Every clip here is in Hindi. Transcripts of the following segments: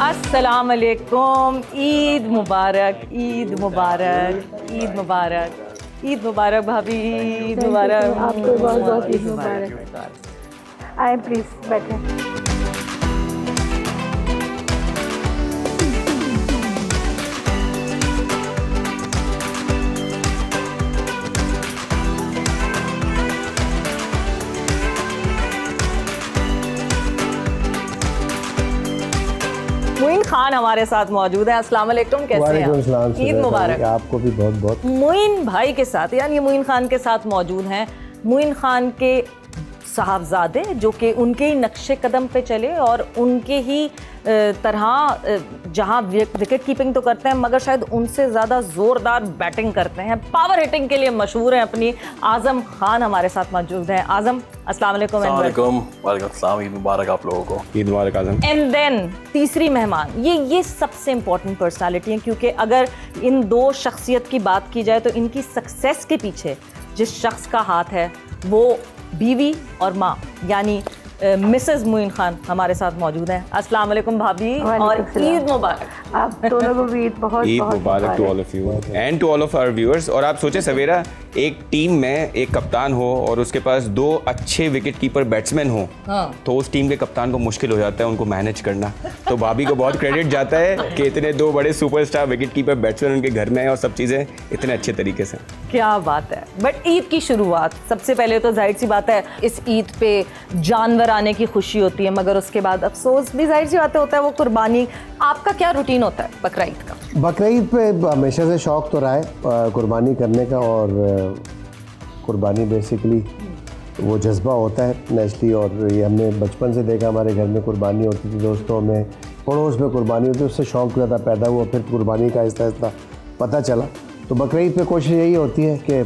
अस्सलाम वालेकुम। ईद मुबारक, ईद मुबारक, ईद मुबारक, ईद मुबारक भाभी, ईद मुबारक। आपको बहुत बहुत ईद मुबारक। आए प्लीज बैठे। मुइन खान हमारे साथ मौजूद है। अस्सलाम वालेकुम, कैसे हैं? ईद मुबारक। आपको भी बहुत बहुत। मुइन भाई के साथ यानी मुइन खान के साथ मौजूद हैं मुइन खान के साहबजादे, जो कि उनके ही नक्शे कदम पे चले और उनके ही तरह जहां विकेट कीपिंग तो करते हैं मगर शायद उनसे ज़्यादा ज़ोरदार बैटिंग करते हैं, पावर हिटिंग के लिए मशहूर हैं अपनी। आज़म खान हमारे साथ मौजूद हैं। आज़म, अस्सलाम वालेकुम। वालेकुम सलाम, ईद मुबारक आप लोगों को। ईद मुबारक आज़म। एंड देन तीसरी मेहमान, ये सबसे इम्पोर्टेंट पर्सनालिटी हैं, क्योंकि अगर इन दो शख्सियत की बात की जाए तो इनकी सक्सेस के पीछे जिस शख्स का हाथ है वो बीवी और माँ यानी मिसेस मुइन खान हमारे साथ मौजूद हैं। अस्सलाम वालेकुम भाभी और ईद मुबारक। आप दोनों को भी ईद बहुत ईद मुबारक to all of you and to all of our viewers. और आप सोचे सवेरा एक टीम में एक कप्तान हो और उसके पास दो अच्छे विकेट कीपर बैट्समैन हो, तो उस टीम के कप्तान को मुश्किल हो जाता है उनको मैनेज करना। तो भाभी को बहुत क्रेडिट जाता है कि इतने दो बड़े सुपरस्टार विकेट कीपर बैट्समैन उनके घर में हैं और सब चीज़ें इतने अच्छे तरीके से। क्या बात है। बट ईद की शुरुआत सबसे पहले तो जाहिर सी बात है इस ईद पे जानवर आने की खुशी होती है, मगर उसके बाद अफसोस भी जाहिर सी बात होता है, वो कुर्बानी। आपका क्या रूटीन होता है बकरा ईद का? बकरा ईद पे हमेशा से शौक़ तो रहा है कुर्बानी करने का, और कुर्बानी बेसिकली वो जज्बा होता है नेचुरली, और ये हमने बचपन से देखा, हमारे घर में कुर्बानी होती थी, दोस्तों में पड़ोस में कुर्बानी होती थी, उससे शौक़ ज़्यादा पैदा हुआ, फिर कुर्बानी का आहिस्ता आहिस्ता पता चला। तो बकरा ईद पे कोशिश यही होती है कि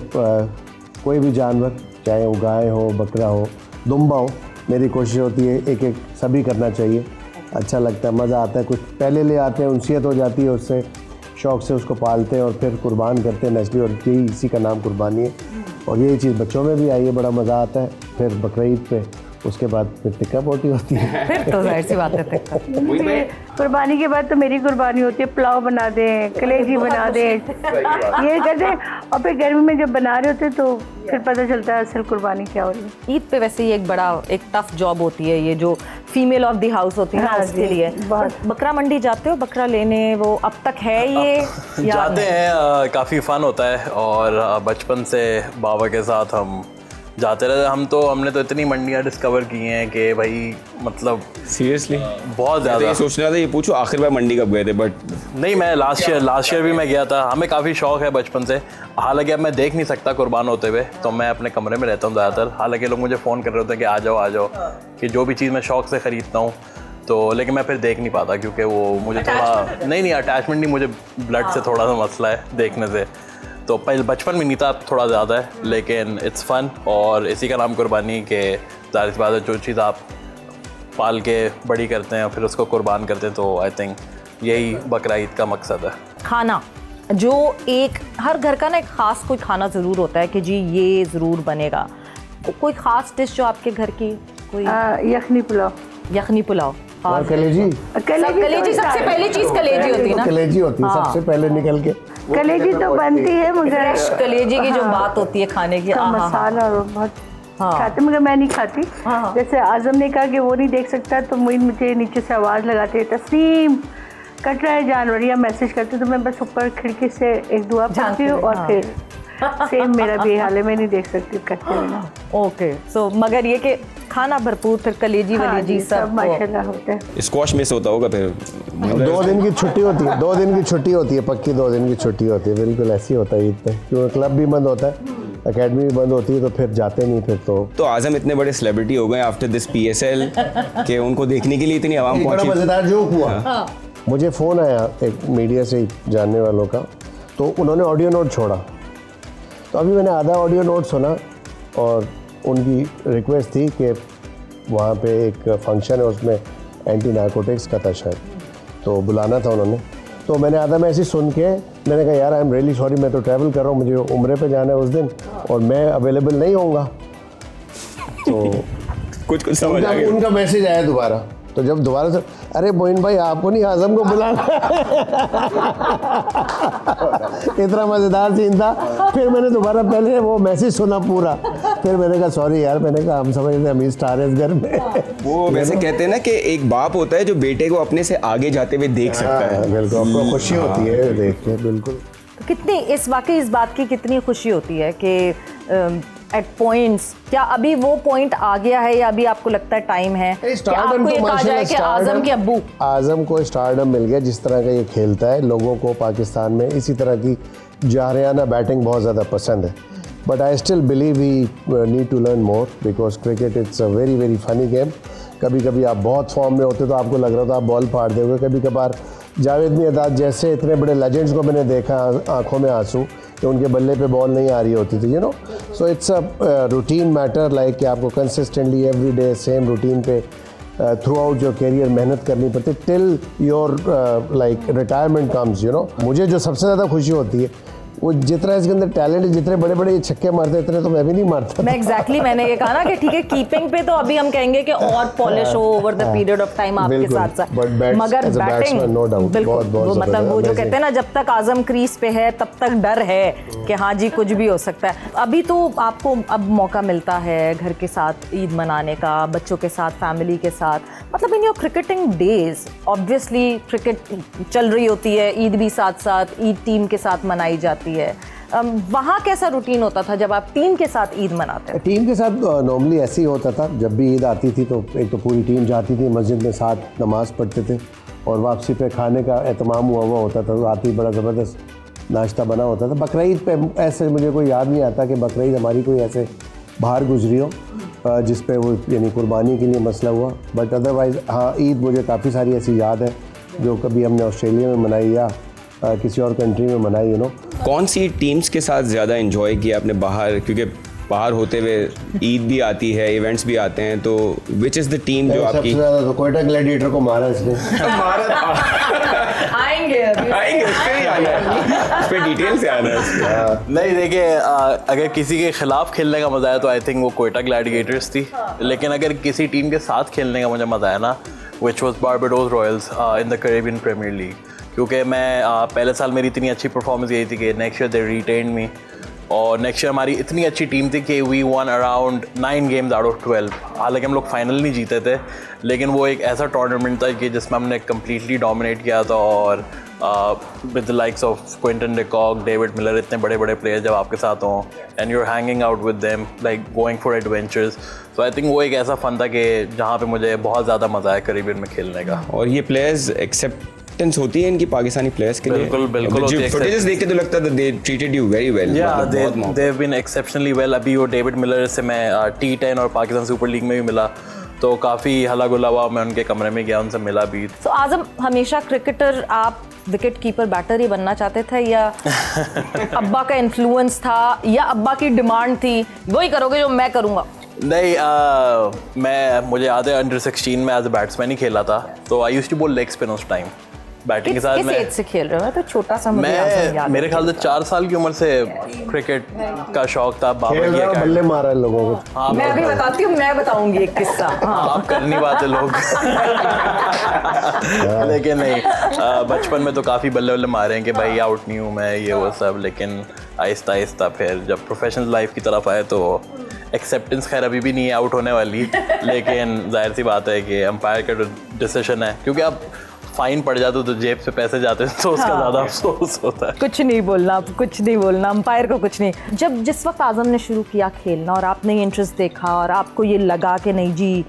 कोई भी जानवर, चाहे वो गाय हो, बकरा हो, दुम्बा हो, मेरी कोशिश होती है एक एक सभी करना चाहिए। अच्छा लगता है, मज़ा आता है, कुछ पहले ले आते हैं, उनसीयत हो जाती है उससे, शौक़ से उसको पालते हैं और फिर कुर्बान करते हैं नेचुरली, और यही इसी का नाम कुर्बानी है। और यही चीज़ बच्चों में भी आई है, बड़ा मज़ा आता है। फिर बकरा ईद पे उसके बाद फिर टिक्का पोटी होती है। फिर तो जाहिर सी बात है कुर्बानी के बाद तो मेरी कुर्बानी होती है, पुलाव बना दें, कलेजी बना दें, ये कहते हैं। और फिर गर्मी में जब बना रहे होते हैं तो फिर पता चलता है असल कुर्बानी क्या हो रही है। ईद पे वैसे ही एक टफ जॉब होती है, ये जो फीमेल ऑफ द हाउस होती है ना, उसके लिए। बकरा मंडी जाते हो बकरा लेने, वो अब तक है ये? जाते हैं, काफ़ी फ़न होता है, और बचपन से बाबा के साथ हम जाते रहे। हमने तो इतनी मंडियाँ डिस्कवर की हैं कि भाई मतलब सीरियसली बहुत ज़्यादा। ये सोच रहा था, ये पूछो आखिर बार मंडी कब गए थे? बट नहीं, मैं लास्ट ईयर भी मैं गया था। हमें काफ़ी शौक़ है बचपन से, हालांकि अब मैं देख नहीं सकता कुर्बान होते हुए, तो मैं अपने कमरे में रहता हूँ ज़्यादातर। हालांकि लोग मुझे फ़ोन कर रहे होते हैं कि आ जाओ, कि जो भी चीज़ मैं शौक़ से ख़रीदता हूँ तो, लेकिन मैं फिर देख नहीं पाता क्योंकि वो मुझे थोड़ा नहीं अटैचमेंट नहीं, मुझे ब्लड से थोड़ा सा मसला है देखने से। तो पहले बचपन में नहीं था, अब थोड़ा ज़्यादा है, लेकिन इट्स फ़न, और इसी का नाम कुर्बानी के ज़ाहिर सी बात है, जो चीज़ आप पाल के बड़ी करते हैं फिर उसको कुर्बान करते हैं, तो आई थिंक यही बकरा ईद का मकसद है। खाना जो एक हर घर का ना एक ख़ास कोई खाना ज़रूर होता है कि जी ये ज़रूर बनेगा, कोई ख़ास डिश जो आपके घर की? कोई यखनी पुलाव। यखनी पुलाव और कलेजी सबसे पहली चीज़ कलेजी होती है ना, कलेजी होती है सबसे पहले निकल के। कलेजी तो बनती है मगर कलेजी की जो बात होती है खाने की, मसाला और बहुत खाते, मगर मैं नहीं खाती। जैसे आज़म ने कहा कि वो नहीं देख सकता, तो मुझे नीचे से आवाज़ लगाते हैं, तस्लीम कट रहा है जानवर, या मैसेज करते, तो मैं बस ऊपर खिड़की से एक दुआ पढ़ती हूँ और फिर सेम मेरा भी हाल है, मैं नहीं देख सकती कटते हुए। ओके, सो मगर ये कि खाना भरपूर, फिर कलेजी वलेजी सब माशाल्लाह होता है। स्क्वाश मिस होता होगा फिर? 2 दिन की छुट्टी होती है, 2 दिन की छुट्टी होती है, पक्की 2 दिन की छुट्टी होती है। बिल्कुल ऐसी होता है ईद पे, क्योंकि क्लब भी बंद होता है, एकेडमी भी बंद होती है, तो फिर जाते नहीं फिर। तो आज़म इतने बड़े सेलिब्रिटी हो गए आफ्टर दिस PSL कि उनको देखने के लिए इतनी आवाम पहुंची। बड़ा मज़ेदार जोक हुआ। मुझे फ़ोन आया एक मीडिया से जानने वालों का, तो उन्होंने ऑडियो नोट छोड़ा, तो अभी मैंने आधा ऑडियो नोट सुना, और उनकी रिक्वेस्ट थी कि वहाँ पे एक फंक्शन है, उसमें एंटी नारकोटिक्स का था शायद, तो बुलाना था उन्होंने। तो मैंने आधा मैसेज सुन के मैंने कहा यार आई एम रियली सॉरी, मैं तो ट्रैवल कर रहा हूँ, मुझे उम्रे पे जाना है उस दिन और मैं अवेलेबल नहीं होऊंगा। तो कुछ समझ आ गया। उनका मैसेज आया दोबारा, तो तो जब दोबारा से अरे मोइन भाई आपको नहीं आजम को बुलाना इतना मज़ेदार सीन था। फिर मैंने दोबारा पहले वो मैसेज सुना पूरा, फिर मैंने कहा सॉरी यार, मैंने कहा हम समझ रहे अमीर स्टार है इस घर में। वो वैसे कहते हैं ना कि एक बाप होता है जो बेटे को अपने से आगे जाते हुए देख सकता है। बिल्कुल, आपको खुशी होती है देख के। बिल्कुल कितनी इस बात की कितनी खुशी होती है कि एट पॉइंट्स, क्या अभी वो पॉइंट आ गया है या अभी आपको लगता है टाइम है कि आपको ये कहा जाए कि आजम के अब्बू, आजम को स्टारडम मिल गया, जिस तरह का ये खेलता है लोगों को पाकिस्तान में इसी तरह की जारियाना बैटिंग बहुत ज़्यादा पसंद है। But I still believe he need to learn more because cricket it's a very very funny game. कभी कभी आप बहुत फॉर्म में होते तो आपको लग रहा था आप बॉल फाड़ दोगे, कभी कभार जावेद मियांदाद जैसे इतने बड़े लेजेंड्स को मैंने देखा आंखों में आंसू कि उनके बल्ले पे बॉल नहीं आ रही होती थी, you know. So it's a routine matter, like कि आपको consistently every day same routine पे थ्रू आउट योर करियर मेहनत करनी पड़ती till your like retirement comes, you know. मुझे जो सबसे ज़्यादा खुशी होती है वो जितना इसके अंदर टैलेंट है, जितने बड़े बड़े छक्के मारते इतने तो मैं भी नहीं मारता। मैं एग्जैक्टली मैंने ये कहा ना कि ठीक है कीपिंग पे तो अभी हम कहेंगे कि और पॉलिश हो over the period of time आपके साथ साथ, मगर बैटिंग बिल्कुल वो मतलब वो जो कहते हैं ना जब तक आजम क्रीज पे है तब तक डर है कि हाँ जी कुछ भी हो सकता है। अभी तो आपको अब मौका मिलता है घर के साथ ईद मनाने का, बच्चों के साथ, फैमिली के साथ, मतलब in your cricketing days obviously cricket चल रही होती है, ईद भी साथ साथ ईद टीम के साथ मनाई जाती है। वहाँ कैसा रूटीन होता था जब आप टीम के साथ ईद मनाते? टीम के साथ नॉर्मली ऐसे ही होता था, जब भी ईद आती थी तो एक तो पूरी टीम जाती थी मस्जिद में, साथ नमाज़ पढ़ते थे और वापसी पे खाने का एहतमाम हुआ होता था। रात ही बड़ा ज़बरदस्त नाश्ता बना होता था। बकरीद पे ऐसे मुझे कोई याद नहीं आता कि बकरीद हमारी कोई ऐसे बाहर गुजरी हो जिस पे वो यानी कुर्बानी के लिए मसला हुआ। बट अदरवाइज़ हाँ, ईद मुझे काफ़ी सारी ऐसी याद है जो कभी हमने ऑस्ट्रेलिया में मनाई या किसी और कंट्री में मनाई, यू नो। कौन सी टीम्स के साथ ज़्यादा एंजॉय किया आपने बाहर, क्योंकि बाहर होते हुए ईद भी आती है, इवेंट्स भी आते हैं, तो विच इज़ द टीम जो आपकी सबसे ज़्यादा तो कोयटा ग्लैडिएटर को मारा इसने। आएंगे इस पे डिटेल से आना है। नहीं देखिए, अगर किसी के खिलाफ खेलने का मज़ा आया तो आई थिंक वो कोयटा ग्लैडिएटर्स थी, लेकिन अगर किसी टीम के साथ खेलने का मुझे मज़ा आया ना, which was Barbados Royals in the Caribbean Premier League, क्योंकि मैं पहले साल मेरी इतनी अच्छी परफॉर्मेंस यही थी कि next year they retained me, और नेक्स्ट ईयर हमारी इतनी अच्छी टीम थी कि we won around 9 games out of 12। हालांकि हम लोग फाइनल नहीं जीते थे, लेकिन वो एक ऐसा टूर्नामेंट था कि जिसमें हमने कम्प्लीटली डोमिनेट किया था, और with the likes of Quinton de Kock, David Miller, इतने बड़े बड़े प्लेयर्स जब आपके साथ हों and you are hanging out with them, like going for adventures. So I think वो एक ऐसा फन था कि जहाँ पे मुझे बहुत ज़्यादा मज़ा आया कैरेबियन में खेलने का। और ये प्लेयर्स एक्सेप्टेंस होती है इनकी पाकिस्तानी प्लेयर्स के लिए? बिल्कुल फुटेजेस देख के तो लगता था they treated you very well. They have been exceptionally well. अभी वो डेविड मिलर से मैं T10 और पाकिस्तान सुपर लीग में भी मिला, तो काफ़ी हला गुला हुआ, मैं उनके कमरे में गया, उनसे मिला भी। तो आजम हमेशा क्रिकेटर आप विकेट कीपर बैटर ही बनना चाहते थे या अब्बा का इन्फ्लुएंस था या अब्बा की डिमांड थी वही करोगे जो मैं करूँगा? नहीं, मुझे याद है अंडर 16 में एज अ बैट्समैन ही खेला था, तो I used to bowl leg spin उस टाइम बैटिंग के साथ। किस एज से खेल रहे हो? तो छोटा सा मुझे याद मेरे ख्याल से 4 साल की उम्र से क्रिकेट का शौक था। बल्ले मारा है लोगों को। हाँ, मैं अभी बताती हूँ, मैं बताऊंगी एक किस्सा। आप कर नहीं पाते लोग लेकिन नहीं, बचपन में तो काफ़ी बल्ले बल्ले मारे हैं कि भाई आउट नहीं हूँ मैं, ये वो सब, लेकिन आहिस्ता आहिस्ता फिर जब प्रोफेशनल लाइफ की तरफ आए तो एक्सेप्टेंस खैर अभी भी नहीं है आउट होने वाली, लेकिन जाहिर सी बात है कि अंपायर का डिसीजन है, क्योंकि आप फाइन पड़ जाते तो जेब से पैसे जाते तो उसका ज़्यादा अफसोस होता है। कुछ नहीं बोलना अंपायर को कुछ नहीं। जब जिस वक्त आजम ने शुरू किया खेलना और आपने ये इंटरेस्ट देखा और आपको ये लगा कि नहीं जी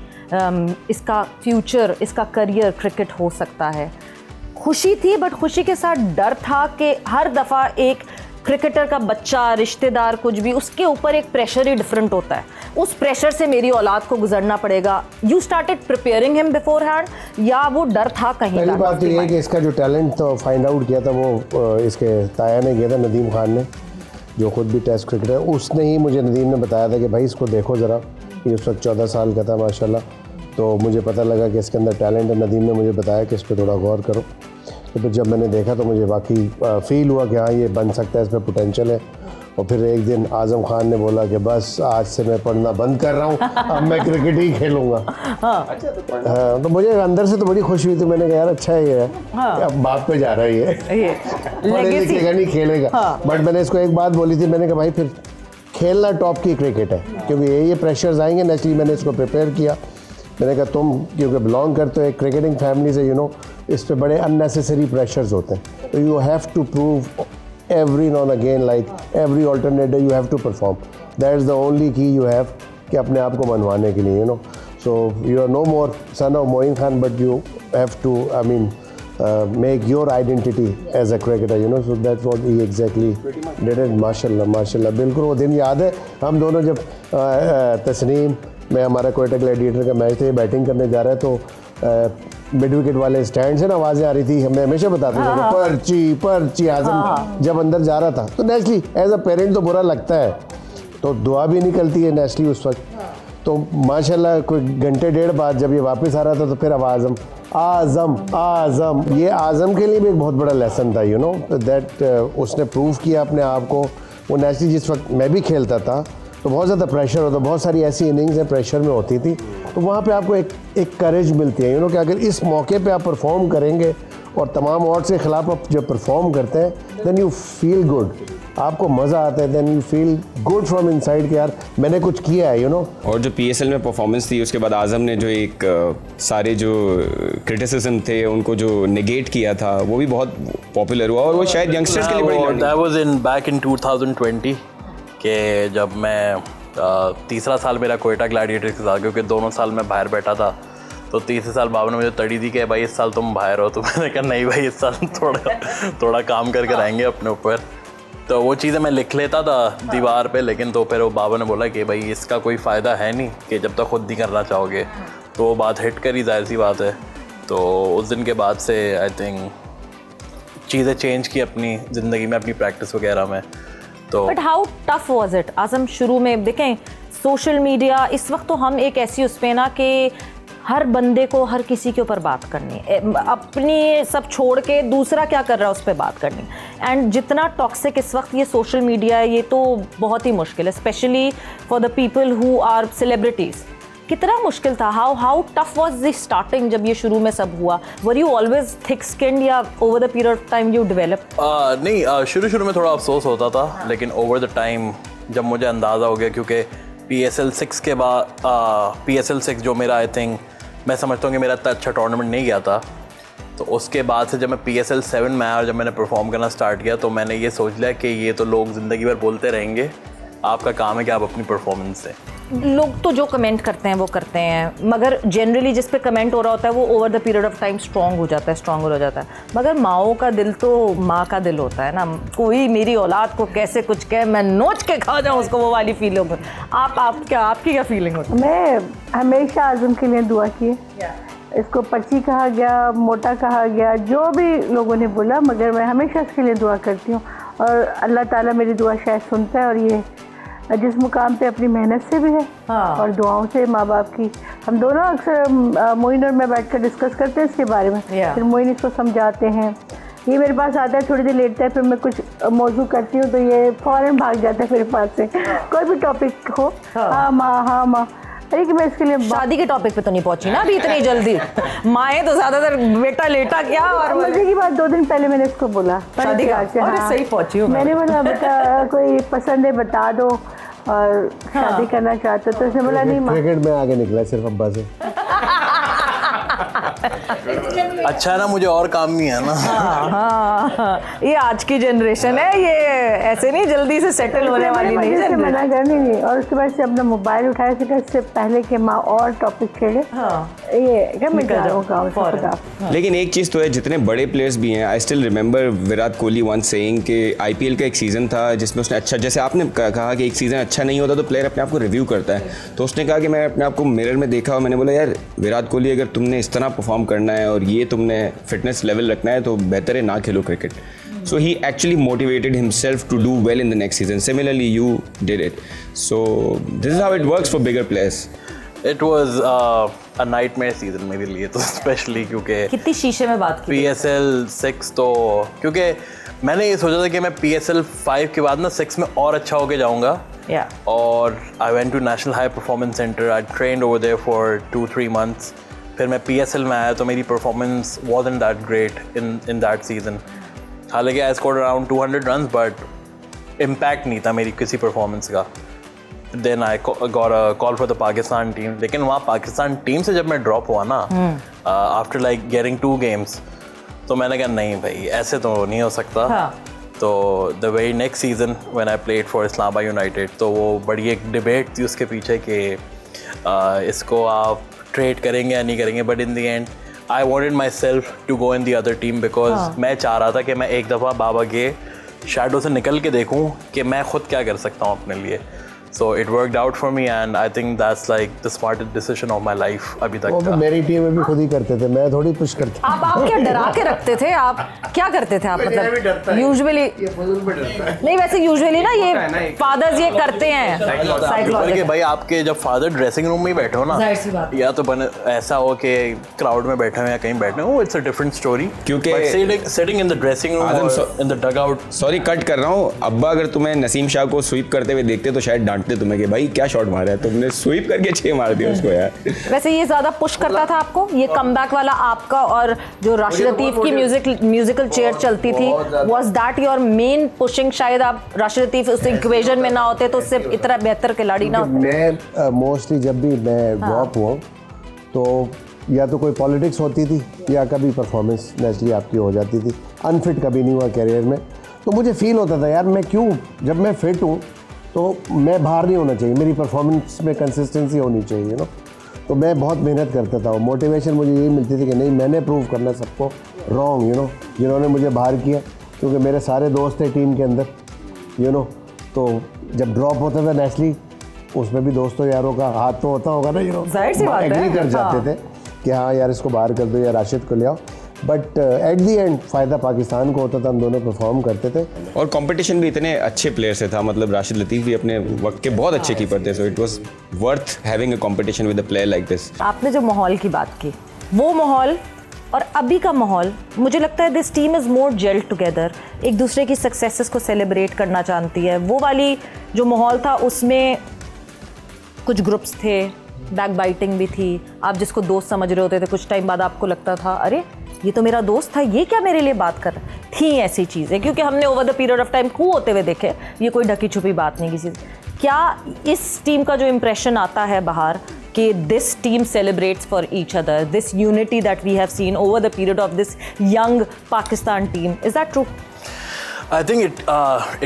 इसका फ्यूचर, इसका करियर क्रिकेट हो सकता है, खुशी थी, बट खुशी के साथ डर था कि हर दफ़ा एक क्रिकेटर का बच्चा, रिश्तेदार, कुछ भी, उसके ऊपर एक प्रेशर ही डिफरेंट होता है, उस प्रेशर से मेरी औलाद को गुजरना पड़ेगा। You started preparing him before hand या वो डर था कहीं? पहली बात तो ये है कि इसका जो टैलेंट तो फाइंड आउट किया था वो इसके ताया ने किया था, नदीम खान ने, जो खुद भी टेस्ट क्रिकेटर है। उसने ही मुझे, नदीम ने बताया था कि भाई इसको देखो ज़रा, ये उस वक्त 14 साल का था माशाल्लाह, तो मुझे पता लगा कि इसके अंदर टैलेंट है। नदीम ने मुझे बताया कि इस पर थोड़ा गौर करो, तो फिर जब मैंने देखा तो मुझे वाकई फील हुआ कि हाँ ये बन सकता है, इसमें पोटेंशियल है। और फिर एक दिन आजम खान ने बोला कि बस आज से मैं पढ़ना बंद कर रहा हूँ, अब मैं क्रिकेट ही खेलूँगा। हाँ, तो मुझे अंदर से तो बड़ी खुशी हुई थी, मैंने कहा यार अच्छा है ये, अब बाप पे जा रहा है ये पढ़े लिखेगा नहीं खेलेगा। बट मैंने इसको एक बात बोली थी, मैंने कहा भाई फिर खेलना टॉप की क्रिकेट है, क्योंकि ये प्रेशर्स आएंगे ना, इसलिए मैंने इसको प्रिपेयर किया। मैंने कहा तुम क्योंकि बिलोंग करते हो एक क्रिकेटिंग फैमिली से, इस पे बड़े अननेसेसरी प्रेशर्स होते हैं, तो you have to prove every now and again, like every alternate day you have to perform. That is the only key you have कि अपने आप को मनवाने के लिए, So you are no more son of Moin Khan, but you have to, make your identity as a cricketer, So that's what he exactly did it. माशाल्लाह बिल्कुल वो दिन याद है, हम दोनों जब तस्नीम में हमारा कोयटा ग्लैडिएटर का मैच थे, बैटिंग करने जा रहे तो मिड विकेट वाले स्टैंड से ना आवाज़ें आ रही थी, हमें हमेशा बताते थे पर्ची आजम जब अंदर जा रहा था, तो नेचुरली एज अ पेरेंट तो बुरा लगता है, तो दुआ भी निकलती है नेचुरली उस वक्त। तो माशाल्लाह कोई घंटे डेढ़ बाद जब ये वापस आ रहा था तो फिर आज़म आज़म ये आज़म के लिए भी एक बहुत बड़ा लेसन था, दैट उसने प्रूव किया अपने आप को। वो नेचुरली जिस वक्त मैं भी खेलता था तो बहुत ज़्यादा प्रेशर होता, बहुत सारी ऐसी इनिंग्स हैं प्रेशर में होती थी, तो वहाँ पे आपको एक करेज मिलती है, कि अगर इस मौके पे आप परफॉर्म करेंगे और तमाम ऑड्स के ख़िलाफ़ आप जब परफॉर्म करते हैं, देन यू फील गुड, आपको मज़ा आता है, then you feel good from inside कि यार मैंने कुछ किया है, और जो PSL में परफॉर्मेंस थी उसके बाद आज़म ने जो एक सारे जो क्रिटिसिज्म थे उनको जो नेगेट किया था वो भी बहुत पॉपुलर हुआ, और वो शायद यंगस्टर्स के लिए बड़ी दैट वाज बैक इन 2020 कि जब मैं तीसरा साल मेरा कोयटा ग्लैडिएटर्स के साथ, क्योंकि दोनों साल मैं बाहर बैठा था, तो तीसरे साल बाबा ने मुझे तड़ी दी कि भाई इस साल तुम बाहर हो, तो मैंने कहा नहीं भाई इस साल थोड़ा काम करके रहेंगे अपने ऊपर। तो वो चीज़ें मैं लिख लेता था दीवार पे, लेकिन तो फिर वो बाबा ने बोला कि भाई इसका कोई फ़ायदा है नहीं कि जब तक खुद नहीं करना चाहोगे, तो वो बात हिट करी, जाहिर सी बात है। तो उस दिन के बाद से आई थिंक चीज़ें चेंज की अपनी ज़िंदगी में, अपनी प्रैक्टिस वगैरह में। तो but how tough was it Azam शुरू में? देखें सोशल मीडिया इस वक्त तो हम एक ऐसी उस पे ना कि हर बंदे को हर किसी के ऊपर बात करनी, अपनी सब छोड़ के दूसरा क्या कर रहा है उस पर बात करनी, एंड जितना टॉक्सिक इस वक्त ये सोशल मीडिया है ये तो बहुत ही मुश्किल है, especially for the people who are celebrities. कितना मुश्किल था? How tough was the starting जब ये शुरू में सब हुआ? Were you always thick skinned या over the period of time you develop? नहीं, शुरू में थोड़ा अफसोस होता था, लेकिन ओवर द टाइम जब मुझे अंदाज़ा हो गया, क्योंकि PSL 6 के बाद PSL 6 जो मेरा आई थिंक मैं समझता हूँ कि मेरा इतना अच्छा टूर्नामेंट नहीं गया था, तो उसके बाद से जब मैं PSL 7 में आया और जब मैंने परफॉर्म करना स्टार्ट किया, तो मैंने ये सोच लिया कि ये तो लोग ज़िंदगी भर बोलते रहेंगे, आपका काम है कि आप अपनी परफॉर्मेंस से। लोग तो जो कमेंट करते हैं वो करते हैं, मगर जनरली जिस पे कमेंट हो रहा होता है वो over the period of time stronger हो जाता है। मगर माओ का दिल तो माँ का दिल होता है ना, कोई मेरी औलाद को कैसे कुछ कहे मैं नोच के खा जाऊँ उसको, वो वाली फीलिंग। आपकी क्या फीलिंग होती है? मैं हमेशा आज़म के लिए दुआ की, इसको पर्ची कहा गया, मोटा कहा गया, जो भी लोगों ने बोला, मगर मैं हमेशा इसके लिए दुआ करती हूँ, और अल्लाह ताला मेरी दुआ शायद सुनता है, और ये जिस मुकाम पे अपनी मेहनत से भी है और दुआओं से, माँ बाप की। हम दोनों अक्सर मोइन और मैं बैठकर डिस्कस करते हैं इसके बारे में, फिर मोइन इसको समझाते हैं, ये मेरे पास आता है, थोड़ी देर लेटता है, फिर मैं कुछ मौजू करती हूँ तो ये फ़ौरन भाग जाता है मेरे पास से, कोई भी टॉपिक हो, हाँ माँ। अरे कि मैं इसके लिए शादी के टॉपिक पे तो नहीं पहुंची ना अभी इतनी जल्दी? माएँ तो ज़्यादातर बेटा लेटा क्या, और मजे की बात 2 दिन पहले मैंने इसको बोला शादी का, सही पहुंची हूँ मैंने बोला बेटा कोई पसंद है बता दो, और शादी करना चाहते तो उसने बोला नहीं। क्रिकेट में आगे निकला सिर्फ अब्बा से। अच्छा ना, मुझे और काम नहीं है ना। हाँ, ये आज की जनरेशन है, ये ऐसे नहीं जल्दी से सेटल होने वाली नहीं है। मना करनी नहीं, और उसके बाद से अपना मोबाइल उठाया था, इससे पहले कि माँ और टॉपिक छेड़े, ये क्या मैं जा रहा हूँ। लेकिन एक चीज़ तो है, जितने बड़े प्लेयर्स भी हैं, I still remember Virat Kohli once saying कि IPL का एक सीज़न था जिसमें उसने अच्छा, जैसे आपने कहा कि एक सीज़न अच्छा नहीं होता तो प्लेयर अपने आप को रिव्यू करता है, तो उसने कहा कि मैं अपने आप को मिरर में देखा और मैंने बोला यार विराट कोहली अगर तुमने इस तरह परफॉर्म करना है और ये तुमने फिटनेस लेवल रखना है तो बेहतर है ना खेलो cricket. So he actually motivated himself to do well in the next season. Similarly, you did it. So this is how it works for bigger players. It was a nightmare season मेरे लिए तो, especially क्योंकि कितनी शीशे में बात की PSL 6 तो, क्योंकि मैंने ये सोचा था कि मैं PSL 5 के बाद ना 6 में और अच्छा होके जाऊँगा। और I went to national high performance centre, I trained over there for 2-3 months. फिर मैं PSL में आया तो मेरी performance wasn't that great in that season। हालांकि I scored around 200 run but impact नहीं था मेरी किसी परफॉर्मेंस का। Then I got a call for the Pakistan team, लेकिन वहाँ पाकिस्तान टीम से जब मैं ड्रॉप हुआ ना आफ्टर लाइक गेटिंग 2 games, तो मैंने कहा नहीं भाई ऐसे तो नहीं हो सकता। तो the very next season when I played for Islamabad United, तो वो बड़ी एक डिबेट थी उसके पीछे कि इसको आप ट्रेड करेंगे या नहीं करेंगे, but in the end I wanted my self to go in the other team because मैं चाह रहा था कि मैं एक दफ़ा बाबा के शैडो से निकल के देखूं कि मैं खुद क्या कर सकता हूं अपने लिए। So it worked out for me and I think that's like the smartest decision of my life अभी तक का। मेरी टीम में भी खुद ही करते थे, मैं थोड़ी पुश करता। आप क्या डरा के रखते थे? आप क्या करते थे? आप मतलब यूजुअली नहीं, वैसे यूजुअली ना ये फादर्स ये करते हैं साइकोलॉजिकल। भाई आपके जब फादर ड्रेसिंग रूम में ही बैठे हो ना, या तो ऐसा हो कि क्राउड में बैठे हो या कहीं बैठे हो, इट्स अ डिफरेंट स्टोरी। क्योंकि sitting in the dressing room in the dugout. Sorry cut कर रहा हूँ, अब्बा अगर तुम्हें नसीम शाह को स्वीप करते हुए देखते तो शायद डांटते तुम्हें कि भाई क्या शॉट मारा है तुमने, स्वीप करके 6 मार दिया उसको यार। वैसे ये ज्यादा पुश करता था आपको, ये कमबैक वाला आपका, और जो राशिद लतीफ की म्यूजिकल चेयर चलती थी, was that your main pushing? शायद आप राशिद लतीफ उस इक्वेशन में ना होते तो उससे इतना बेहतर खिलाड़ी ना होते। मैं मोस्टली जब भी मैं ड्रॉप हुआ तो या तो कोई पॉलिटिक्स होती थी या कभी परफॉर्मेंस नेचुरली आपकी हो जाती थी। अनफिट कभी नहीं हुआ कैरियर में, तो मुझे फील होता था यार मैं क्यों, जब मैं फिट हूँ तो मैं बाहर नहीं होना चाहिए, मेरी परफॉर्मेंस में कंसिस्टेंसी होनी चाहिए ना। तो मैं बहुत मेहनत करता था, मोटिवेशन मुझे यही मिलती थी कि नहीं मैंने प्रूव करना सबको रॉन्ग जिन्होंने मुझे बाहर किया, क्योंकि मेरे सारे दोस्त थे टीम के अंदर तो जब ड्रॉप होता था नेचुरली उसमें भी दोस्तों यारों का हाथ तो होता होगा ना, जाहिर सी बात है, एग्री कर जाते थे कि हाँ यार इसको बाहर कर दो या राशिद को ले आओ। बट एट दी एंड फ़ायदा पाकिस्तान को होता था, हम दोनों परफॉर्म करते थे। और कंपटीशन भी इतने अच्छे प्लेयर से था, मतलब राशिद लतीफ़ भी अपने वक्त के बहुत अच्छे कीपर थे, so it was worth having a competition with a player like this. आपने जो माहौल की बात की, वो माहौल और अभी का माहौल, मुझे लगता है this team is more gelled together, एक दूसरे की सक्सेसेस को सेलिब्रेट करना जानती है। वो वाली जो माहौल था उसमें कुछ ग्रुप्स थे, बैक बाइटिंग भी थी, आप जिसको दोस्त समझ रहे होते थे कुछ टाइम बाद आपको लगता था अरे ये तो मेरा दोस्त था, ये क्या मेरे लिए बात कर रहा थी। ऐसी चीज़ें क्योंकि हमने over the period of time खूब होते हुए देखे, ये कोई ढकी छुपी बात नहीं किसी। क्या इस टीम का जो इम्प्रेशन आता है बाहर कि this team celebrates for each other, this unity that we have seen over the period of this young Pakistan team, is that true? I think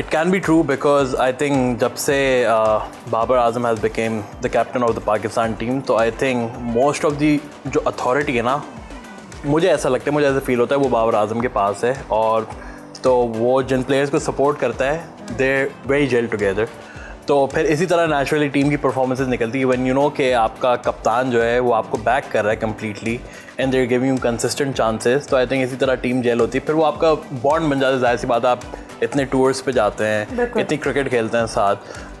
it can be true because I think जब से Babar Azam has became the captain of the Pakistan team, तो I think most of the जो authority है ना, मुझे ऐसा लगता है, मुझे ऐसा फील होता है वो बाबर आजम के पास है। और तो वो जिन प्लेयर्स को सपोर्ट करता है दे वेरी जेल टुगेदर। तो फिर इसी तरह नेचुरली टीम की परफॉर्मेंसेस निकलती है व्हेन यू नो कि आपका कप्तान जो है वो आपको बैक कर रहा है completely and they are giving you consistent chances. तो आई थिंक इसी तरह टीम जेल होती है, फिर वो आपका बॉन्ड बन जाता है। जाहिर सी बात, आप इतने टूर्स पे जाते हैं, इतनी क्रिकेट खेलते हैं साथ,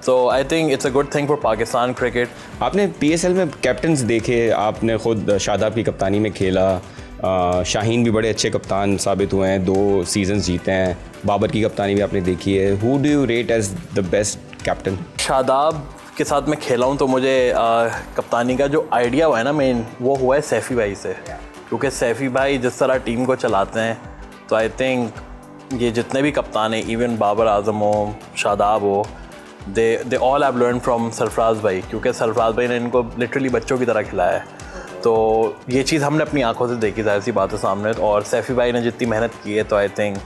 तो I think it's a good thing for Pakistan cricket. आपने PSL में कैप्टन्स देखे, आपने खुद शादाब की कप्तानी में खेला, शाहीन भी बड़े अच्छे कप्तान साबित हुए हैं, 2 सीजन्स जीते हैं, बाबर की कप्तानी भी आपने देखी है। Who do you rate as the best captain? Shadab के साथ मैं खेला हूँ तो मुझे कप्तानी का जो आइडिया हुआ है ना मेन, वो हुआ है सैफ़ी भाई से, क्योंकि सैफ़ी भाई जिस तरह टीम को चलाते हैं तो आई थिंक ये जितने भी कप्तान हैं, इवन बाबर आजम हो, शादाब हो, they all have learn from Sarfaraz भाई, क्योंकि सरफराज भाई ने इनको लिटरली बच्चों की तरह खिलाया है। तो ये चीज़ हमने अपनी आंखों से देखी, जाहिर सी बात है सामने। और सैफ़ी भाई ने जितनी मेहनत की है तो आई थिंक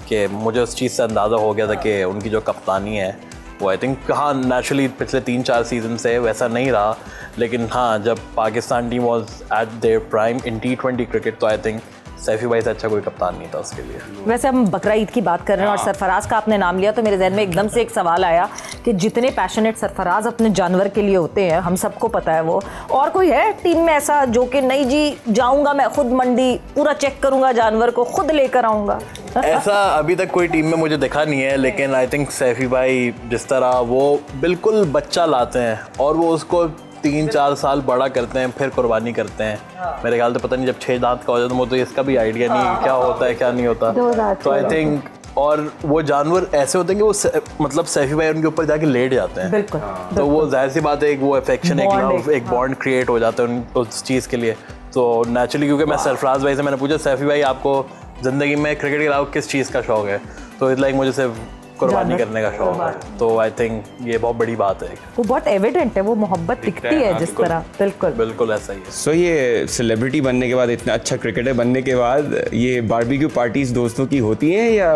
कि मुझे उस चीज़ से अंदाज़ा हो गया था कि उनकी जो कप्तानी है वो आई थिंक हाँ नेचुरली पिछले 3-4 सीज़न से वैसा नहीं रहा, लेकिन हाँ जब Pakistan team was at there prime in T20 cricket तो आई थिंक सैफ़ी भाई से अच्छा कोई कप्तान नहीं था उसके लिए। वैसे हम बकरा ईद की बात कर रहे हैं और सरफराज का आपने नाम लिया तो मेरे जहन में एकदम से एक सवाल आया कि जितने पैशनेट सरफराज अपने जानवर के लिए होते हैं, हम सबको पता है वो, और कोई है टीम में ऐसा जो कि नहीं जी जाऊंगा मैं खुद मंडी, पूरा चेक करूंगा जानवर को, खुद लेकर आऊंगा? ऐसा अभी तक कोई टीम में मुझे दिखा नहीं है, लेकिन आई थिंक सैफ़ी भाई जिस तरह वो बिल्कुल बच्चा लाते हैं और वो उसको 3-4 साल बड़ा करते हैं फिर कुर्बानी करते हैं। मेरे ख्याल से पता नहीं जब 6 दांत का हो जाता है तो इसका भी आइडिया नहीं है क्या होता है क्या नहीं होता। तो आई थिंक और वो जानवर ऐसे होते हैं कि वो मतलब सैफी भाई उनके ऊपर जाके लेट जाते हैं। बिल्कुल। तो वो जाहिर सी बात है एक वो अफेक्शन एक लव एक बॉन्ड क्रिएट हो जाता है उस चीज़ के लिए। तो नेचुरली क्योंकि मैं सरफराज भाई से मैंने पूछा सैफी भाई आपको ज़िंदगी में क्रिकेट के अलावा किस चीज़ का शौक है, तो इट्स लाइक मुझे सिर्फ कुर्बानी करने का शौक है। तो आई थिंक ये बहुत बड़ी बात है, वो बहुत एविडेंट है, वो मोहब्बत दिखती है जिस तरह। बिल्कुल बिल्कुल ऐसा ही है। सो ये सेलिब्रिटी बनने के बाद, इतना अच्छा क्रिकेटर बनने के बाद, ये बारबेक्यू पार्टीज दोस्तों की होती हैं या?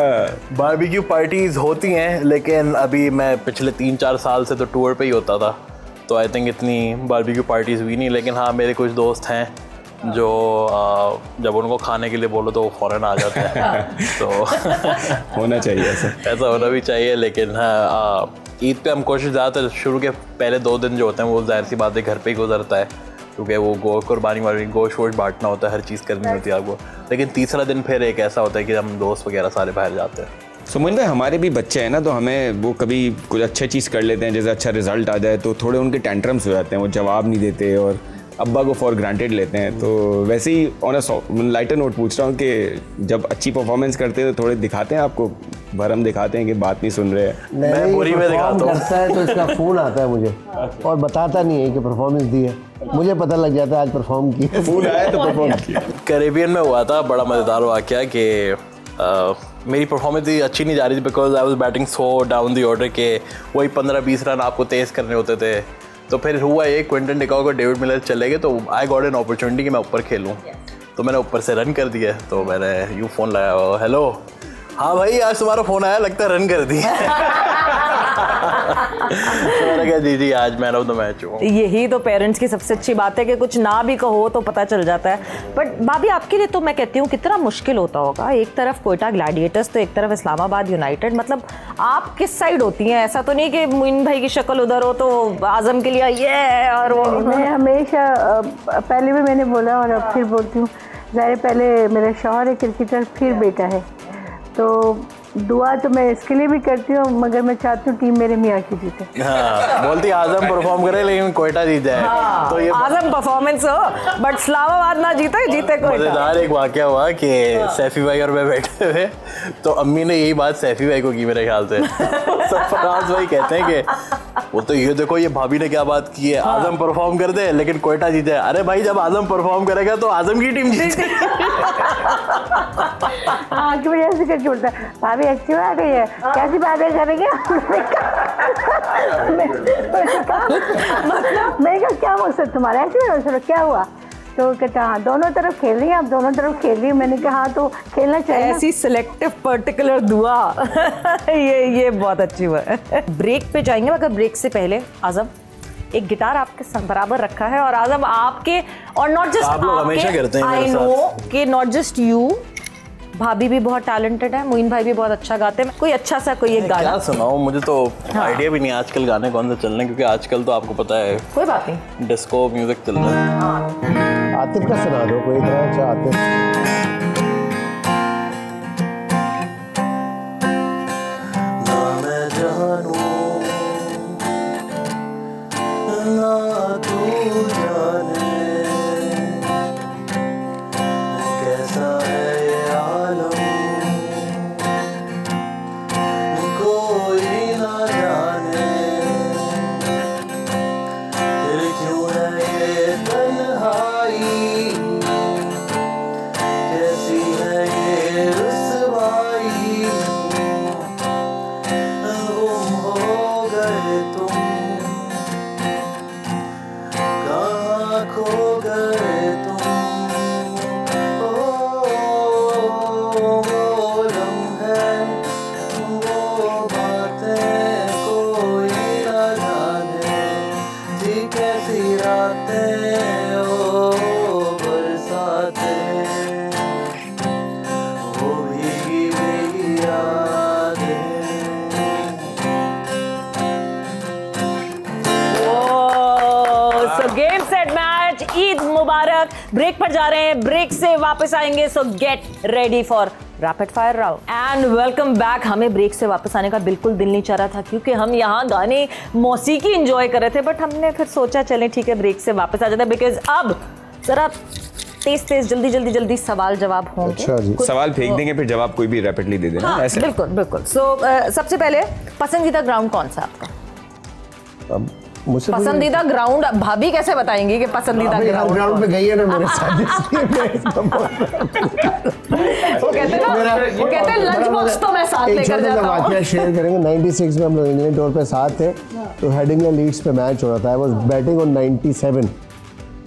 बारबेक्यू पार्टीज होती हैं लेकिन अभी मैं पिछले 3-4 साल से तो टूर पे ही होता था, तो आई थिंक इतनी बारबेक्यू पार्टीज हुई नहीं। लेकिन हाँ मेरे कुछ दोस्त हैं जो जब उनको खाने के लिए बोलो तो वो फ़ौरन आ जाते हैं। तो होना चाहिए ऐसा होना भी चाहिए। लेकिन हाँ ईद पे हम कोशिश ज़्यादातर शुरू के पहले 2 दिन जो होते हैं वो जाहिर सी बात है घर पे ही गुजरता है, क्योंकि वो कुर्बानी वाली गोश्त वोश्त बांटना होता है, हर चीज़ करनी होती है आपको। लेकिन तीसरा दिन फिर एक ऐसा होता है कि हम दोस्त वगैरह सारे बाहर जाते हैं। सुमन भाई हमारे भी बच्चे हैं ना, तो हमें वो कभी कुछ अच्छी चीज़ कर लेते हैं, जैसे अच्छा रिजल्ट आ जाए तो थोड़े उनके टेंट्रम्स हो जाते हैं, वो जवाब नहीं देते और अब्बा को फॉर ग्रांटेड लेते हैं। तो वैसे ही ऑन अ लाइटर नोट पूछ रहा हूँ कि जब अच्छी परफॉर्मेंस करते हैं तो थोड़े दिखाते हैं आपको, भरम दिखाते हैं कि बात नहीं सुन रहे हैं? मैं बुरी में दिखाता हूँ। करता है तो इसका फ़ोन आता है मुझे और बताता नहीं है कि परफॉर्मेंस दी है, मुझे पता लग जाता है आज परफॉर्म किया। फ़ोन आया तो परफॉर्म किया। कैरेबियन में हुआ था बड़ा मज़ेदार वाक़या कि मेरी परफॉर्मेंस अच्छी नहीं जा रही थी because I was batting so down the order के वही 15-20 रन आपको तेज़ करने होते थे। तो फिर हुआ ये क्विंटन डिकॉक और डेविड मिलर चले गए, तो आई गॉट एन अपॉर्चुनिटी कि मैं ऊपर खेलूं। तो मैंने ऊपर से रन कर दिया, तो मैंने यूँ फ़ोन लगाया, हेलो हाँ भाई आज तुम्हारा फ़ोन आया, लगता है रन कर दिया। तो मैंने कहा जी जी आज मैन ऑफ द मैच हूँ। यही तो पेरेंट्स की सबसे अच्छी बात है कि कुछ ना भी कहो तो पता चल जाता है। बट भाभी आपके लिए तो मैं कहती हूँ कितना मुश्किल होता होगा, एक तरफ कोयटा ग्लैडिएटर्स तो एक तरफ इस्लामाबाद यूनाइटेड, मतलब आप किस साइड होती हैं? ऐसा तो नहीं कि मोइन भाई की शक्ल उधर हो तो आजम के लिए ये और वो। मैं हमेशा पहले भी मैंने बोला और अब फिर बोलती हूँ, ज़ाहिर पहले मेरा शौहर है क्रिकेटर, फिर बेटा है, तो दुआ तो मैं इसके लिए भी करती हूँ, मगर मैं चाहती हूँ टीम मेरे मियाँ की जीते। हाँ, बोलती आजम परफॉर्म करे लेकिन कोयटा जीत जाए। हाँ, तो ये आजम परफॉर्मेंस हो बट इस्लामाबाद ना जीते कोयटा। मजेदार एक वाकया हुआ कि सैफी भाई और मैं बैठे हुए, तो अम्मी ने यही बात सैफी भाई को की मेरे ख्याल से। सरफराज भाई कहते हैं कि वो तो ये देखो ये भाभी ने क्या बात की है, आजम परफॉर्म कर दे लेकिन कोयटा जीत जाए। अरे भाई जब आजम परफॉर्म करेगा तो आजम की टीम जीते। हाँ कि मुझे ऐसे करके बोलता है, भाभी अच्छी बात है ये, कैसी बातें करेंगे? मैं कहा क्या मकसद तुम्हारा, ऐसे क्या हुआ? तो कहता हाँ दोनों तरफ खेल रही हैं, आप दोनों तरफ खेल रही हैं। मैंने कहा हाँ तो खेलना चाहिए। ऐसी सिलेक्टिव पर्टिकुलर दुआ ये बहुत अच्छी हुआ है। ब्रेक पे जाएंगे, मगर ब्रेक से पहले आजम एक गिटार आपके बराबर रखा है और आजम आपके और नॉट जस्ट आप लोग हमेशा करते हैं आई नो कि नॉट जस्ट यू, भाभी भी बहुत टैलेंटेड है, मोइन भाई भी बहुत अच्छा गाते हैं। कोई अच्छा सा कोई एक गाना क्या सुनाऊं, मुझे तो आइडिया भी नहीं आजकल गाने कौन से चल रहे हैं, क्योंकि आजकल तो आपको पता है कोई बात नहीं डिस्को म्यूजिक चल रहा है। आतिफ का सुना दो कोई इतना अच्छा आतिफ। ब्रेक पर जा रहे हैं, ब्रेक से वापस आएंगे, सो get ready for rapid fire round. And welcome back. हमें ब्रेक से वापस आने का बिल्कुल दिल नहीं चाह रहा था क्योंकि हम यहाँ गाने मौसीकी एंजॉय कर रहे थे, बट हमने फिर सोचा चलें ठीक है ब्रेक से वापस आ जाते हैं, बिकॉज अब जरा तेज जल्दी सवाल जवाब होंगे। अच्छा जी, सवाल फेंक देंगे फिर जवाब कोई भी रैपिडली दे देना। हाँ, ऐसे बिल्कुल। सो सबसे पहले पसंदीदा ग्राउंड कौन सा आपका? मुझसे पसंदीदा ग्राउंड भाभी कैसे बताएंगी कि पसंदीदा ग्राउंड पे गई है ना मेरे साथ, इसलिए मैं इसका वो कहते हैं लंच बॉक्स तो मैं साथ लेकर जाता हूं। वाकया शेयर करेंगे। 96 में हम लोग इंग्लैंड टूर पे साथ थे, तो हेडिंग लीड्स पे मैच हो रहा था। आई वाज बैटिंग ऑन 97,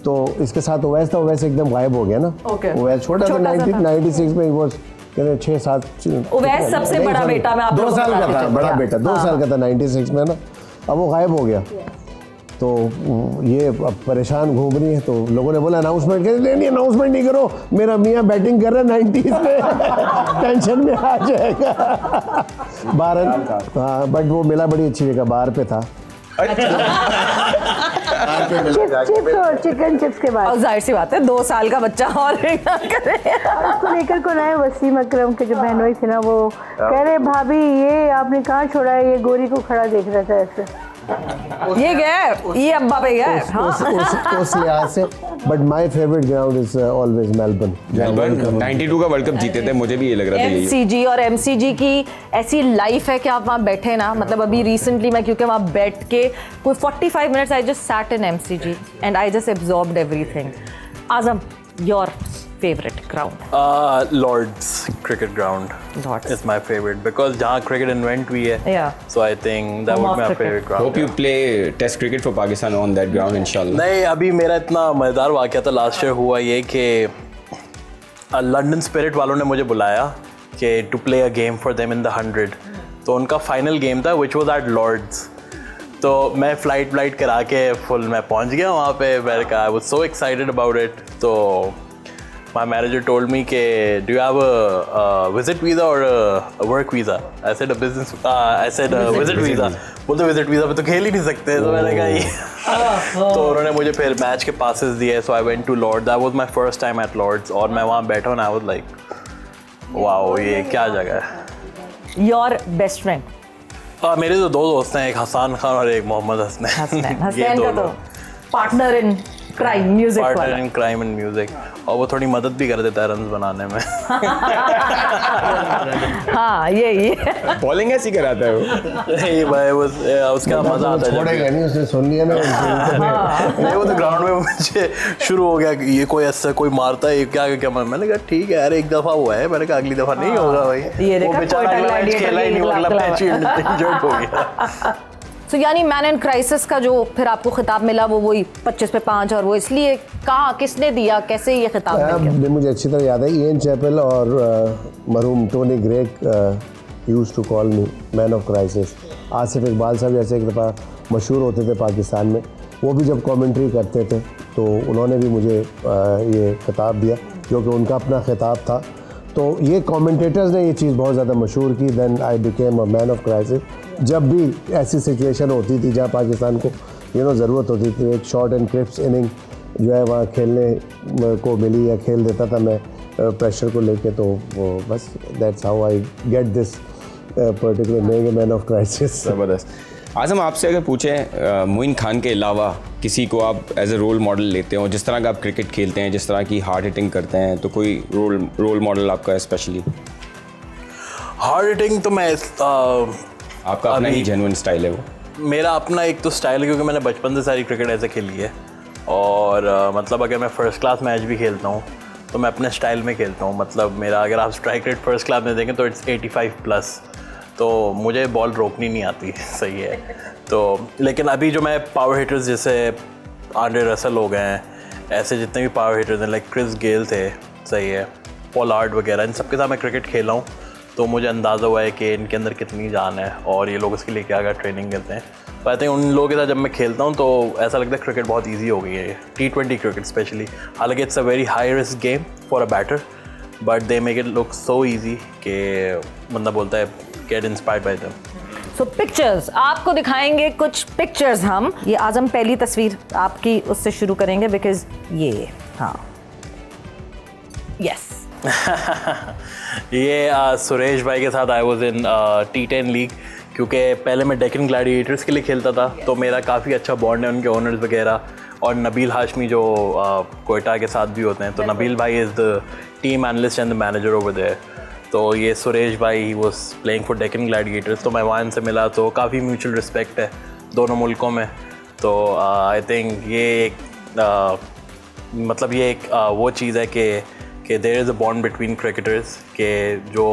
तो इसके साथ ओवैस था, ओवैस एकदम गायब हो गया ना। ओवैस छोटा था 96 में, वो कहते 6-7 ओवैस सबसे बड़ा बेटा, मैं आपको 2 साल का था, बड़ा बेटा 2 साल का था 96 में ना। अब वो गायब हो गया, तो ये अब परेशान घूम रही है, तो लोगों ने बोला अनाउंसमेंट कर, नहीं अनाउंसमेंट नहीं करो, मेरा मियाँ बैटिंग कर रहा है 90s में, टेंशन में आ जाएगा। हाँ, बट वो मिला बड़ी अच्छी जगह, बाहर पे था। चिप्स और चिकन चिप्स के बाद जाहिर सी बात है 2 साल का बच्चा और उसको लेकर कौन आए? वसीम अकरम के जो बहनोई थे ना, वो कह रहे भाभी ये आपने कहाँ छोड़ा है, ये गोरी को खड़ा देख रहा था ऐसे। ये गया, ये अब्बा पे गया। उस लिहाज से, but my favourite ground is always Melbourne. 92 का वर्ल्ड कप जीते थे, मुझे भी ये लग रहा था। MCG और MCG की ऐसी लाइफ है कि आप वहाँ बैठे ना, मतलब अभी रिसेंटली मैं क्योंकि वहाँ बैठ के कोई 45 minutes I just sat in MCG and I just absorbed everything. Azam, your favorite ground? Lord's cricket ground. Lord's is my favorite because जहाँ cricket invent हुई है. Yeah. So I think that would be my favorite ground. Hope you play Test cricket for Pakistan on that ground, inshallah. नहीं, अभी मेरा इतना मजेदार वाक़या था लास्ट ईयर हुआ ये कि लंदन स्पिरिट वालों ने मुझे बुलाया कि to play a game for them in the 100. तो उनका फाइनल गेम था which was at Lord's. तो मैं फ्लाइट करा के फुल मैं पहुंच गया वहाँ पे। I was so excited about it. तो my manager told me कि do you have a visit visa or a work visa? I said a business. I said a visit visa. बोलते visit visa पे तो खेल ही नहीं सकते। तो मैंने कहा ये तो उन्होंने मुझे फिर मैच के passes दिए। So I went to Lords. That was my first time at Lords और मैं वहाँ बैठा हूँ। I was like, wow, ये क्या जगह है। Your best friend? मेरे तो 2 दोस्त हैं, एक हसन खान और एक मोहम्मद हसनैन। हसनैन का तो पार्टनर इन क्राइम म्यूजिक वाला। Partner in crime and music, और वो थोड़ी मदद भी कर देता है रन्स बनाने में। हाँ, ये बॉलिंग ऐसी कराता है वो। नहीं भाई, उसका मजा आता है। छोड़ेगा नहीं, उसने सुन लिया ना। नहीं, वो तो ग्राउंड में मुझे शुरू हो गया ये कोई ऐसा कोई मारता है क्या मैंने कहा ठीक है यार, एक दफा हुआ है, मैंने कहा अगली दफा नहीं होगा भाई। वो बेचारा मैच खेला ही नहीं, वो अगला मैच इंजर्ड हो गया। तो यानी मैन इन क्राइसिस का जो फिर आपको खिताब मिला वो वही 25 पे 5, और वो इसलिए कहा किसने दिया, कैसे ये खिताब मिला? मुझे अच्छी तरह याद है, इयन चैपल और मरहूम Tony Greig used to call me man of crisis. Asif Iqbal sahab जैसे एक दफ़ा मशहूर होते थे पाकिस्तान में, वो भी जब कमेंट्री करते थे तो उन्होंने भी मुझे ये खिताब दिया जो कि उनका अपना खिताब था। तो ये कमेंटेटर्स ने ये चीज़ बहुत ज़्यादा मशहूर की। Then I became a man of crisis. जब भी ऐसी सिचुएशन होती थी जहाँ पाकिस्तान को ज़रूरत होती थी, एक शॉर्ट एंड क्रिप्स इनिंग जो है वहाँ खेलने को मिली या खेल देता था मैं प्रेशर को लेके, तो वो बस that's how I get this particular name man of crisis. ज़बरदस्त। आज़म, आपसे अगर पूछें मोइन खान के अलावा किसी को आप एज ए रोल मॉडल लेते हो, जिस तरह का आप क्रिकेट खेलते हैं, जिस तरह की हार्ड हिटिंग करते हैं, तो कोई रोल मॉडल आपका स्पेशली? हार्ड हिटिंग तो मैं आपका अपना ही जेन्युइन स्टाइल है वो? मेरा अपना एक तो स्टाइल है क्योंकि मैंने बचपन से सारी क्रिकेट ऐसे खेली है, और मतलब अगर मैं फ़र्स्ट क्लास मैच भी खेलता हूँ तो मैं अपने स्टाइल में खेलता हूँ। मतलब मेरा अगर आप स्ट्राइक रेट फर्स्ट क्लास में देखें तो इट्स 85+, तो मुझे बॉल रोकनी नहीं आती। सही है। तो लेकिन अभी जो मैं पावर हिटर्स जैसे आंड्रे रसल हो गए हैं, ऐसे जितने भी पावर हिटर्स हैं, लाइक क्रिस गेल थे, सही है, पोलार्ड वगैरह, इन सब के साथ मैं क्रिकेट खेला हूँ, तो मुझे अंदाज़ा हुआ है कि इनके अंदर कितनी जान है और ये लोग इसके लिए क्या क्या ट्रेनिंग करते हैं। तो आई थिंक उन लोगों के साथ जब मैं खेलता हूँ तो ऐसा लगता है क्रिकेट बहुत ईजी हो गई है, T20 क्रिकेट स्पेशली। हालांकि it's a very high risk game for a batter, but they make it look so easy कि बंदा बोलता है get inspired by them. So pictures आपको दिखाएंगे, कुछ पिक्चर्स हम। ये आज़म पहली तस्वीर आपकी उससे शुरू करेंगे बिकॉज ये, हाँ, यस, ये सुरेश भाई के साथ I was in T10 league, क्योंकि पहले मैं डेक्कन ग्लैडिएटर्स के लिए खेलता था, तो मेरा काफ़ी अच्छा बॉन्ड है उनके ओनर्स वगैरह। और नबील हाशमी जो कोयटा के साथ भी होते हैं, तो नबील भाई is the team analyst and the manager over there. तो ये सुरेश भाई he was playing for Deccan Gladiators, तो मैं वहाँ इनसे मिला, तो काफ़ी म्यूचुअल रिस्पेक्ट है दोनों मुल्कों में। तो आई थिंक ये एक मतलब ये एक वो चीज़ है कि there is a bond between cricketers के जो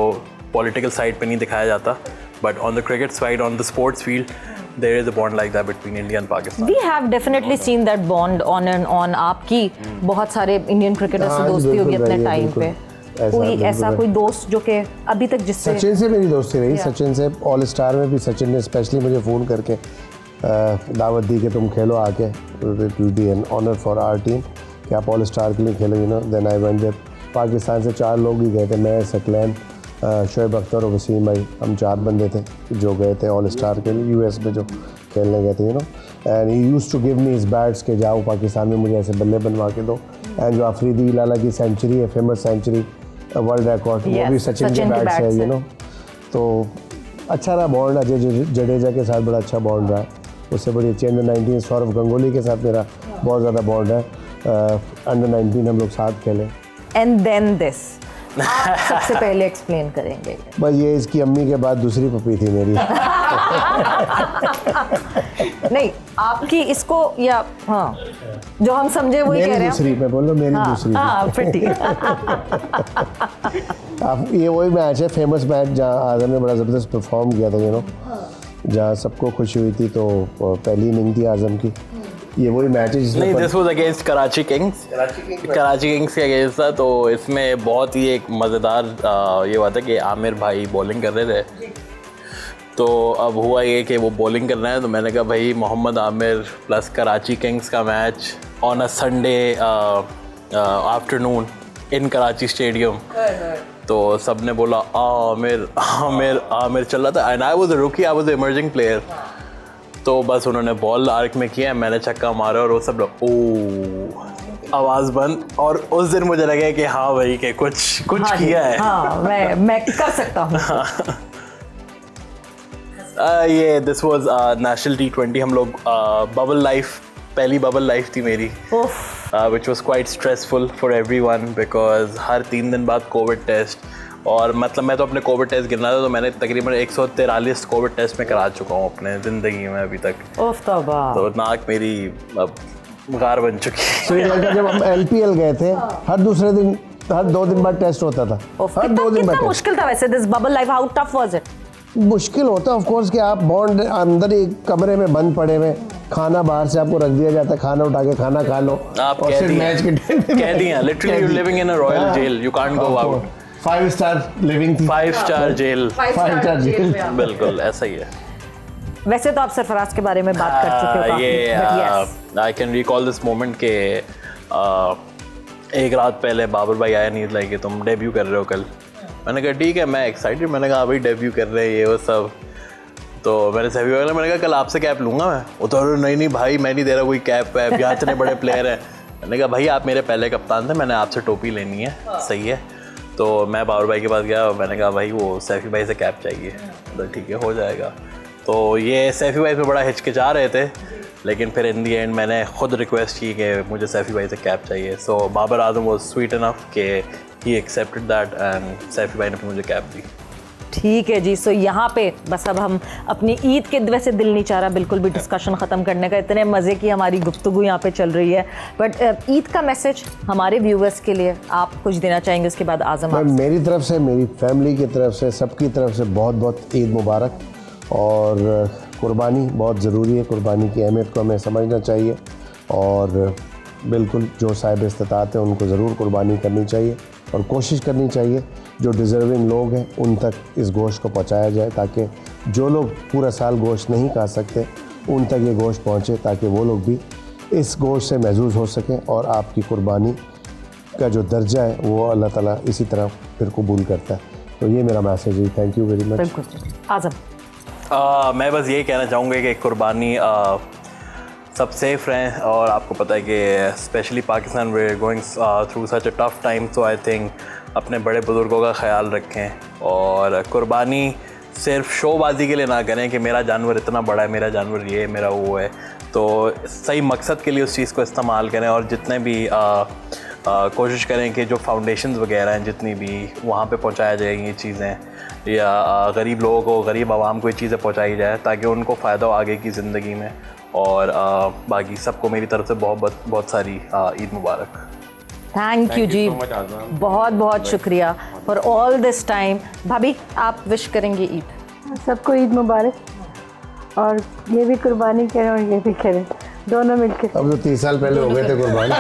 पॉलिटिकल साइड पे नहीं दिखाया जाता, but on the cricket side, on the sports field, there is a bond like that between India and Pakistan. We have definitely seen that bond on and on. आपकी बहुत सारे इंडियन क्रिकेटर्स से दोस्ती होगी अपने टाइम पे। कोई ऐसा कोई दोस्त जो कि अभी तक जिससे? सचिन से मेरी दोस्ती रही। सचिन से ऑल स्टार में भी सचिन ने स्पेशली मुझे फ़ोन करके दावत दी कि तुम खेलो आके, it will be an honour for our team कि आप ऑल स्टार के लिए खेलो, you know. Then I went there. Pakistan से 4 लोग ही गए थे, मैं, सकलैन, शोएब अख्तर और वसीम भाई, हम 4 बंदे थे जो गए थे ऑल स्टार के लिए यूएस में जो खेलने गए थे, you know. And he used to give me his bats के जाओ पाकिस्तान में मुझे ऐसे बल्ले बनवा के दो। एंड जो अफरीदी लाला की सेंचुरी है, फेमस सेंचुरी, वर्ल्ड रिकॉर्ड, वो भी सचिन के बैट्स है, यू नो। तो अच्छा रहा बॉन्ड। अजय जडेजा के साथ बड़ा अच्छा बॉन्ड रहा है, उससे बड़ी चेंज 19 सौरव गंगोली के साथ मेरा बहुत ज़्यादा बॉन्ड है। अंडर 19 हम लोग साथ खेले। एंड देन दिस आप सबसे पहले एक्सप्लेन करेंगे। बस ये इसकी अम्मी के बाद दूसरी पपी थी मेरी। नहीं, आपकी इसको या हाँ जो हम समझे वही कह रहे हैं। दूसरी मैं बोल रहा हूँ, मेरी दूसरी। हाँ फिर ठीक। आप ये वही मैच है, फेमस मैच जहाँ आजम ने बड़ा ज़बरदस्त परफॉर्म किया था, यू नो, जहाँ सबको खुशी हुई थी। तो पहली इनिंग थी आजम की, ये वही मैच है जिसमें नहीं, this was against Karachi Kings के अगेंस्ट था। तो इसमें बहुत ही एक मज़ेदार ये हुआ था कि आमिर भाई बॉलिंग कर रहे थे। तो अब हुआ ये कि वो बॉलिंग कर रहे हैं, तो मैंने कहा भाई मोहम्मद आमिर प्लस कराची किंग्स का match on a Sunday afternoon in Karachi stadium. तो सब ने बोला आमिर आमिर आमिर चल रहा था। एंड आई वाज अ रूकी, I was a emerging player. तो बस उन्होंने बॉल आर्क में किया, मैंने छक्का मारा और वो सब लोग ओ आवाज़ बंद। और उस दिन मुझे लगा कि हाँ भाई कि कुछ हाँ किया है। हाँ, मैं कर सकता हूँ। ये दिस वाज नेशनल T20। हम लोग बबल लाइफ, पहली बबल लाइफ थी मेरी, which was quite stressful for everyone because हर 3 दिन बाद कोविड टेस्ट। और मतलब मैं तो अपने कोविड टेस्ट गिनना था, तो मैंने तकरीबन 143 कोविड टेस्ट में करा चुका हूँ अपने ज़िंदगी में अभी तक। तो नाक मेरी अब गार बन चुकी है। श्रीलंका जब हम LPL गए थे, हर दूसरे दिन, हर 2 दिन बाद टेस्ट होता था। हर 2 दिन बाद। मुश्किल था वैसे this bubble life, how tough was it? मुश्किल होता ऑफ कोर्स कि आप बॉन्ड अंदर एक कमरे में बंद पड़े हुए, खाना बाहर से आपको रख दिया जाता है, खाना उठा के खाना खा लो। आप और फिर मैच के कह दिया literally you living in a royal jail, you can't go out. 5 star living थी, 5 स्टार जेल, 5 स्टार जेल, बिल्कुल ऐसा ही है। वैसे तो आप सरफराज के बारे में बात कर चुके हो काफी, ये I can recall this moment के एक रात पहले बाबर भाई आया नींद लाई कि तुम डेब्यू कर रहे हो कल। मैंने कहा ठीक है, मैं एक्साइटेड, मैंने कहा भाई डेब्यू कर रहे हैं ये वो सब। तो मैंने सभी बोला, मैंने कहा कल आपसे कैप लूँगा मैं। वो तो नहीं भाई मैं नहीं दे रहा कोई कैप वैप, यहाँ इतने बड़े प्लेयर हैं। मैंने कहा भाई आप मेरे पहले कप्तान थे, मैंने आपसे टोपी लेनी है। सही है। तो मैं बाबर भाई के पास गया, मैंने कहा भाई वो सैफ़ी भाई से कैप चाहिए। तो ठीक है हो जाएगा। तो ये सैफ़ी भाई पे बड़ा हिचकिचा रहे थे, लेकिन फिर इन दी एंड मैंने खुद रिक्वेस्ट की कि मुझे सैफ़ी भाई से कैप चाहिए। सो Babar Azam was sweet enough कि he accepted that and Saifi भाई ने मुझे कैप दी। ठीक है जी। सो यहाँ पे बस अब हम अपनी ईद के, वैसे दिल नहीं चाह रहा बिल्कुल भी डिस्कशन ख़त्म करने का, इतने मज़े की हमारी गुफ्तगू यहाँ पे चल रही है। बट ईद का मैसेज हमारे व्यूवर्स के लिए आप कुछ देना चाहेंगे? उसके बाद आज़म मेरी तरफ से, मेरी फैमिली की तरफ से, सबकी तरफ से बहुत बहुत ईद मुबारक। और कुर्बानी बहुत ज़रूरी है, कुर्बानी की अहमियत को हमें समझना चाहिए और बिल्कुल जो साहिब इस्तिताअत है उनको ज़रूर कुर्बानी करनी चाहिए और कोशिश करनी चाहिए जो डिज़र्विंग लोग हैं उन तक इस गोश्त को पहुंचाया जाए, ताकि जो लोग पूरा साल गोश्त नहीं खा सकते उन तक ये गोश्त पहुंचे, ताकि वो लोग भी इस गोश्त से महजूज़ हो सकें और आपकी कुर्बानी का जो दर्जा है वो अल्लाह ताला इसी तरह फिर कबूल करता है। तो ये मेरा मैसेज है। Thank you very much. बिल्कुल। आज़म मैं बस यही कहना चाहूँगा कि कुर्बानी सब सेफ़ रहें। और आपको पता है कि specially Pakistan way going through such a tough time, so I think अपने बड़े बुज़ुर्गों का ख्याल रखें और कुर्बानी सिर्फ शोबाजी के लिए ना करें कि मेरा जानवर इतना बड़ा है, मेरा जानवर ये, मेरा वो है। तो सही मकसद के लिए उस चीज़ को इस्तेमाल करें और जितने भी कोशिश करें कि जो फाउंडेशंस वगैरह हैं जितनी भी वहाँ पे पहुँचाया जाए ये चीज़ें, या गरीब लोगों को, गरीब आवाम को ये चीज़ें पहुँचाई जाए ताकि उनको फ़ायदा हो आगे की ज़िंदगी में। और बाकी सबको मेरी तरफ से बहुत बहुत सारी ईद मुबारक। थैंक यू जी, बहुत बहुत शुक्रिया फॉर ऑल दिस टाइम। भाभी आप विश करेंगे ईद? सबको ईद मुबारक, और ये भी कुर्बानी करें और ये भी करें, दोनों मिलकर। अब तो 30 साल पहले हो गए थे कुर्बानी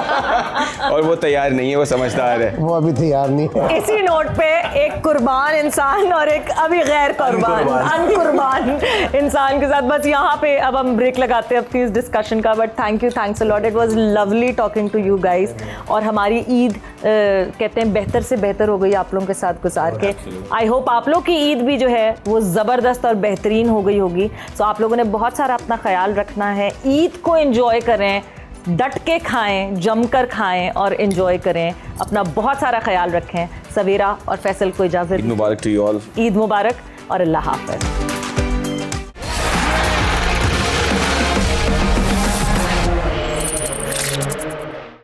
और वो तैयार नहीं है, वो समझदार है, वो अभी तैयार नहीं है। इसी नोट पे एक कुर्बान इंसान और एक अभी गैर कुर्बान अनकुर्बान इंसान के साथ बस यहाँ पे अब हम ब्रेक लगाते हैं अपनी इस डिस्कशन का। But thanks a lot, it was lovely talking to you guys. और हमारी ईद कहते हैं बेहतर से बेहतर हो गई आप लोगों के साथ गुजार के। आई होप आप लोग की ईद भी जो है वो ज़बरदस्त और बेहतरीन हो गई होगी। सो आप लोगों ने बहुत सारा अपना ख्याल रखना है, ईद को एंजॉय करें, डट के खाएं, जमकर खाएं और एंजॉय करें, अपना बहुत सारा ख्याल रखें। सवेरा और फैसल को इजाज़त। ईद मुबारक टू यू ऑल। ईद मुबारक और अल्लाह हाफ़िज़।